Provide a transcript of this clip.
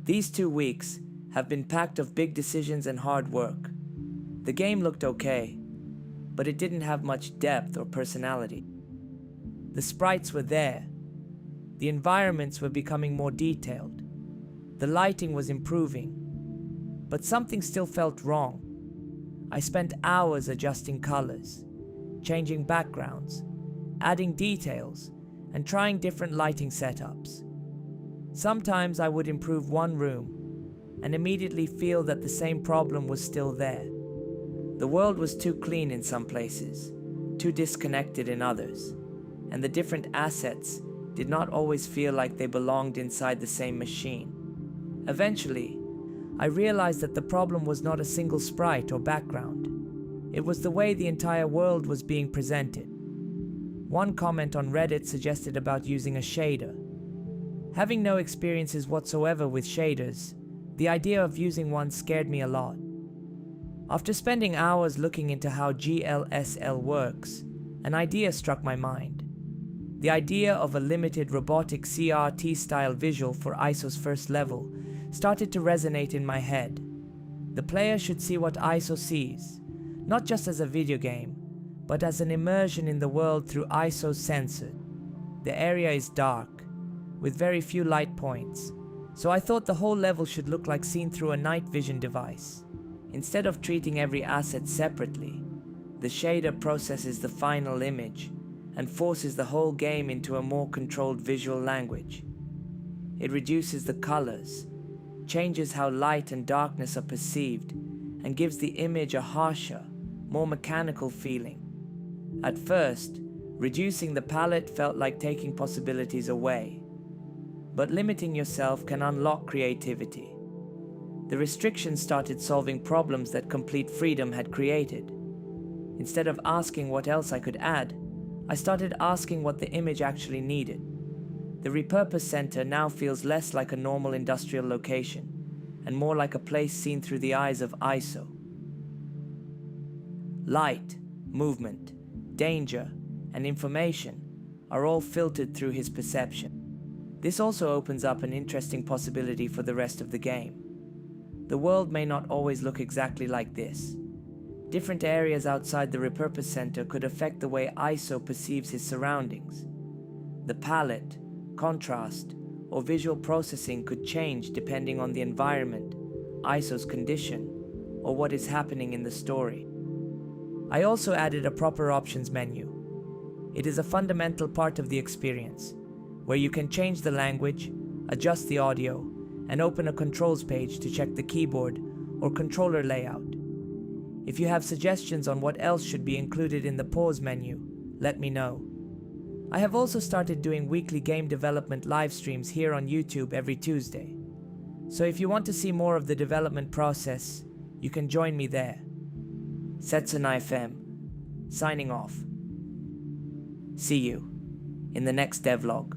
These 2 weeks have been packed of big decisions and hard work. The game looked okay, but it didn't have much depth or personality. The sprites were there. The environments were becoming more detailed. The lighting was improving, but something still felt wrong. I spent hours adjusting colors, changing backgrounds, adding details, and trying different lighting setups. Sometimes I would improve one room and immediately feel that the same problem was still there. The world was too clean in some places, too disconnected in others, and the different assets did not always feel like they belonged inside the same machine. Eventually, I realized that the problem was not a single sprite or background. It was the way the entire world was being presented. One comment on Reddit suggested about using a shader. Having no experiences whatsoever with shaders, the idea of using one scared me a lot. After spending hours looking into how GLSL works, an idea struck my mind. The idea of a limited robotic CRT-style visual for ISO's first level started to resonate in my head. The player should see what ISO sees, not just as a video game, but as an immersion in the world through ISO's sensor. The area is dark, with very few light points, so I thought the whole level should look like seen through a night vision device. Instead of treating every asset separately, the shader processes the final image and forces the whole game into a more controlled visual language. It reduces the colors, changes how light and darkness are perceived, and gives the image a harsher, more mechanical feeling. At first, reducing the palette felt like taking possibilities away, but limiting yourself can unlock creativity. The restrictions started solving problems that complete freedom had created. Instead of asking what else I could add, I started asking what the image actually needed. The repurpose center now feels less like a normal industrial location, and more like a place seen through the eyes of ISO. Light, movement, danger, and information are all filtered through his perception. This also opens up an interesting possibility for the rest of the game. The world may not always look exactly like this. Different areas outside the repurpose center could affect the way ISO perceives his surroundings. The palette, contrast, or visual processing could change depending on the environment, ISO's condition, or what is happening in the story. I also added a proper options menu. It is a fundamental part of the experience, where you can change the language, adjust the audio, and open a controls page to check the keyboard or controller layout. If you have suggestions on what else should be included in the pause menu, let me know. I have also started doing weekly game development live streams here on YouTube every Tuesday. So if you want to see more of the development process, you can join me there. Setsunai FM, signing off. See you in the next devlog.